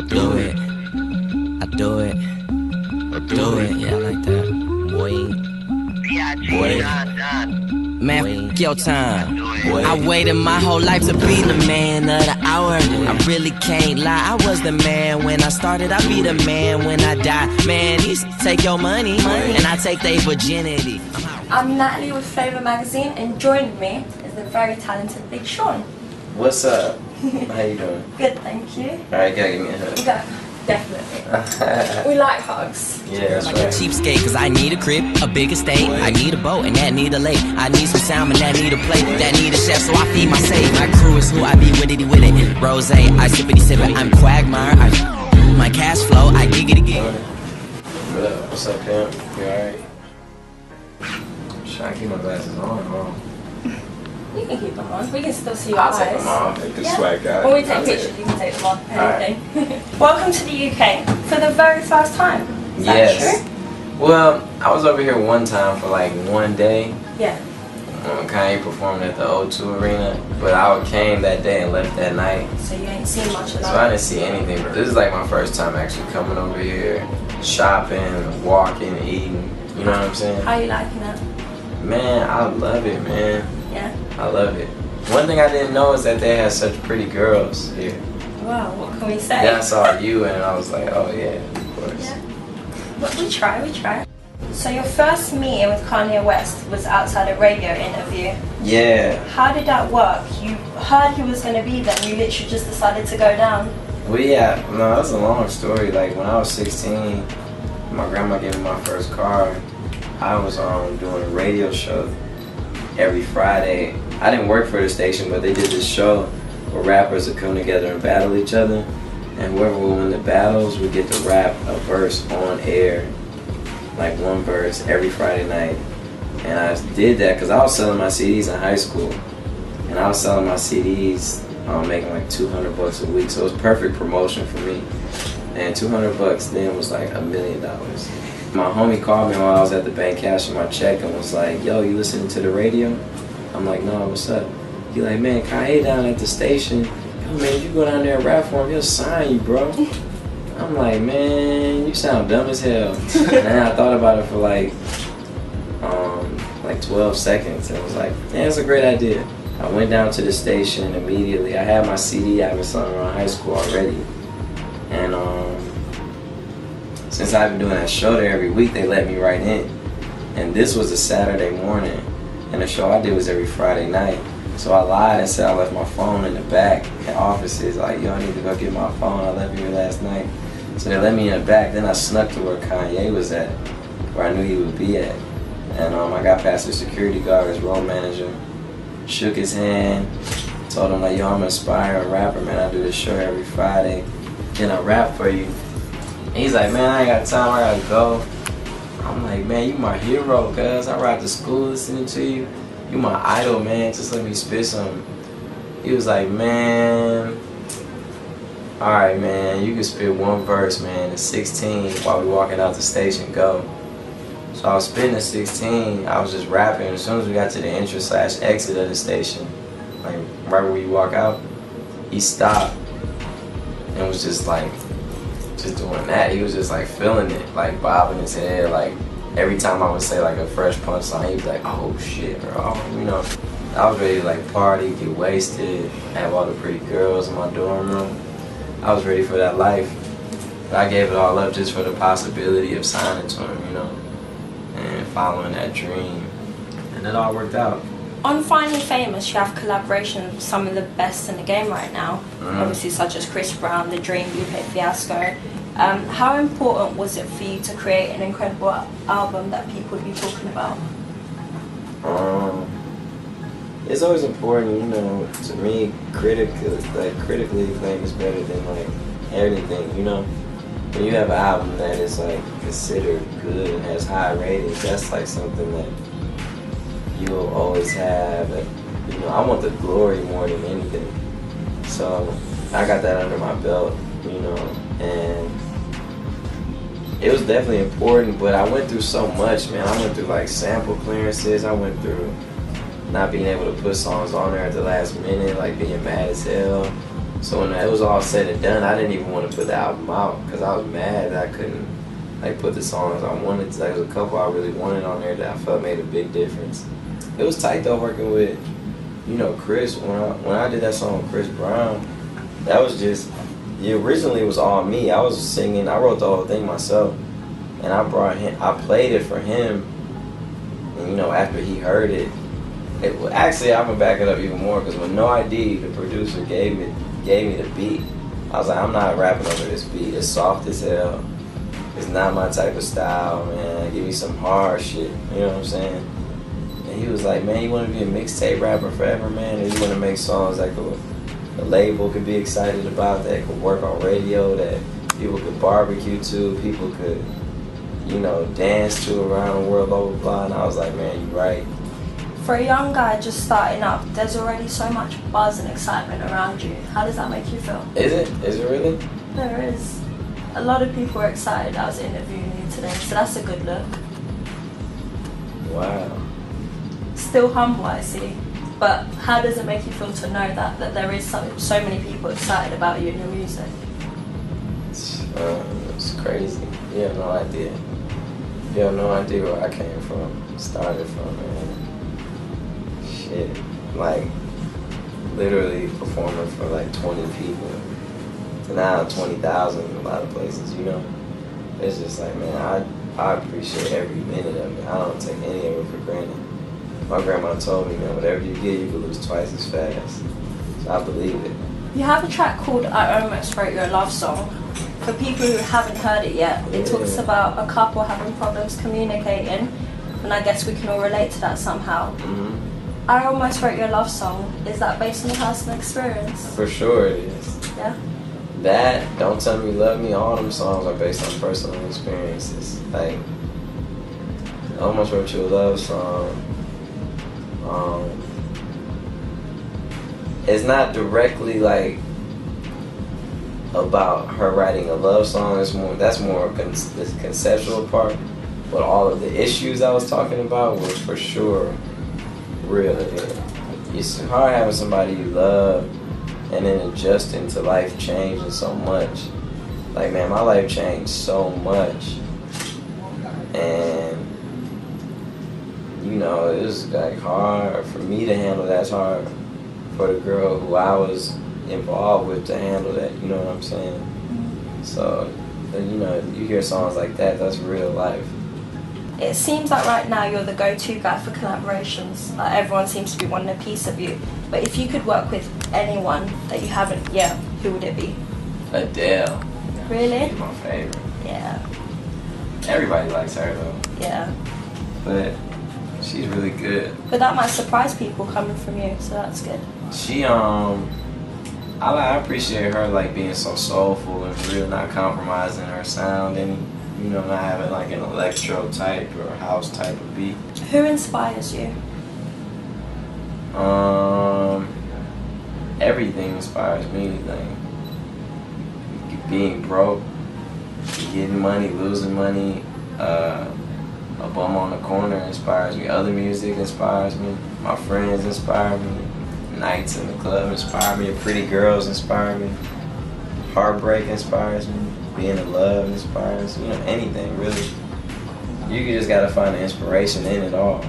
do it. I do it. Do it. Yeah, I like that. Boy. Man, f your time. I waited my whole life to be the man of the hour. I really can't lie, I was the man when I started. I'll be the man when I die. Man, these take your money, and I take their virginity. I'm Natalie with Flavour Magazine, and joining me is the very talented Big Sean. What's up? How you doing? Good, thank you. Alright, gotta give me a hug. Yeah, definitely. We like hugs. Yeah, that's Like right. a cheapskate, cause I need a crib, a big estate. I need a boat, and that need a lake. I need some salmon, that need a plate. That need a chef, so I feed my save. My crew is who I be with it. Rose, I sippity sip it. I'm Quagmire. My cash flow, I giggity gig. What up? What's up, Pimp? You alright? I'm trying to keep my glasses on, bro. You can keep them on. We can still see your I'll eyes. take them off. Make the swag out. When we take pictures, you can take them on. Anything. Welcome to the UK for the very first time. Is that true? Well, I was over here one time for like one day. Yeah. Kanye performed at the O2 Arena, but I came that day and left that night. So you ain't seen much of that. So I didn't see anything, but this is like my first time actually coming over here, shopping, walking, eating. You know what I'm saying? How you liking it? Man, I love it, man. Yeah. I love it. One thing I didn't know is that they had such pretty girls here. Wow, what can we say? Then I saw you and I was like, oh yeah, of course. Yeah. But we try. So your first meeting with Kanye West was outside a radio interview. Yeah. How did that work? You heard he was going to be there and you literally just decided to go down? Well, yeah, no, that's a long story. Like when I was 16, my grandma gave me my first car. I was doing a radio show every Friday. I didn't work for the station, but they did this show where rappers would come together and battle each other, and whoever would win the battles would get to rap a verse on air, like one verse every Friday night. And I did that because I was selling my CDs in high school, and I was selling my CDs making like $200 a week, so it was perfect promotion for me. And $200 then was like $1 million. My homie called me while I was at the bank cashing my check and was like, yo, you listening to the radio? I'm like, no, what's up? He like, man, Kanye down at the station. Yo, man, if you go down there and rap for him, he'll sign you, bro. I'm like, man, you sound dumb as hell. And then I thought about it for like 12 seconds and was like, yeah, that's a great idea. I went down to the station immediately. I had my CD I was selling around high school already. And since I've been doing that show there every week, they let me right in. And this was a Saturday morning, and the show I did was every Friday night. So I lied and said I left my phone in the back in offices. Like, yo, I need to go get my phone. I left it here last night. So they let me in the back. Then I snuck to where Kanye was at, where I knew he would be at. And I got past the security guard, his road manager, shook his hand, told him like, yo, I'm an aspiring rapper, man. I do this show every Friday. Can I rap for you? And he's like, man, I ain't got time, I gotta go. I'm like, man, you my hero, cuz. I ride to school listening to you. You my idol, man. Just let me spit something. He was like, man, alright, man, you can spit one verse, man, at 16 while we walking out the station, go. So I was spitting at 16, I was just rapping. As soon as we got to the entrance/exit of the station, like right where you walk out, he stopped and was just like, just doing that. He was just like feeling it, like bobbing his head. Like every time I would say like a fresh punchline, he'd be like, oh shit, or oh, you know. I was ready to like party, get wasted, have all the pretty girls in my dorm room. I was ready for that life. But I gave it all up just for the possibility of signing to him, you know, and following that dream. And it all worked out. On Finally Famous, you have collaborations with some of the best in the game right now. Obviously, such as Chris Brown, The Dream, Lupe Fiasco. How important was it for you to create an incredible album that people would be talking about? It's always important, you know, to me, critically acclaimed is better than like anything, you know. When you have an album that is like considered good and has high ratings, that's like something that you'll always have. You know, I want the glory more than anything. So I got that under my belt, you know, and it was definitely important, but I went through so much, man. I went through like sample clearances. I went through not being able to put songs on there at the last minute, like being mad as hell. So when it was all said and done, I didn't even want to put the album out because I was mad that I couldn't like put the songs I wanted to. Like, there was a couple I really wanted on there that I felt made a big difference. It was tight though working with, you know, Chris. When I did that song with Chris Brown, that was just, originally it was all me. I was singing, I wrote the whole thing myself, and I played it for him, and you know, after he heard it, actually I'm gonna back it up even more, because when No ID, the producer, gave me the beat, I was like, I'm not rapping over this beat. It's soft as hell. It's not my type of style, man. Give me some hard shit. You know what I'm saying? And he was like, man, you want to be a mixtape rapper forever, man? Or you want to make songs that a label could be excited about, that could work on radio, that people could barbecue to, people could, you know, dance to around the world, blah, blah, blah. And I was like, man, you're right. For a young guy just starting up, there's already so much buzz and excitement around you. How does that make you feel? Is it? Is it really? There is. A lot of people are excited I was interviewing you today, so that's a good look. Wow. Still humble, I see. But how does it make you feel to know that there is so many people excited about you and your music? It's crazy. You have no idea. You have no idea where I came from, started from, man. Shit. Like, literally performing for like 20 people. To now 20,000 in a lot of places, you know? It's just like, man, I appreciate every minute of it. I don't take any of it for granted. My grandma told me, man, whatever you get, you can lose twice as fast. So I believe it. You have a track called I Almost Wrote You a Love Song. For people who haven't heard it yet, it talks about a couple having problems communicating, and I guess we can all relate to that somehow. Mm-hmm. I Almost Wrote You a Love Song. Is that based on a personal experience? For sure it is. Yeah? That, Don't Tell Me You Love Me, all them songs are based on personal experiences. Like, I Almost Wrote You a Love Song. It's not directly like about her writing a love song. That's more the conceptual part. But all of the issues I was talking about was for sure real. It's hard having somebody you love and then adjusting to life changing so much. Like, man, my life changed so much, and you know, it was like hard for me to handle. That's hard for the girl who I was involved with to handle that, you know what I'm saying? So, you know, you hear songs like that, that's real life. It seems like right now you're the go-to guy for collaborations. Like, everyone seems to be wanting a piece of you. But if you could work with anyone that you haven't yet, who would it be? Adele. Really? She's my favorite. Yeah. Everybody likes her though. Yeah. But she's really good. But that might surprise people coming from you, so that's good. She I appreciate her like being so soulful and real, not compromising her sound, and you know, not having like an electro type or house type of beat. Who inspires you? Everything inspires me. Like being broke, getting money, losing money, a bum on the corner inspires me. Other music inspires me. My friends inspire me. Nights in the club inspire me. Pretty girls inspire me. Heartbreak inspires me. Being in love inspires me. You know, anything really. You just gotta find the inspiration in it all.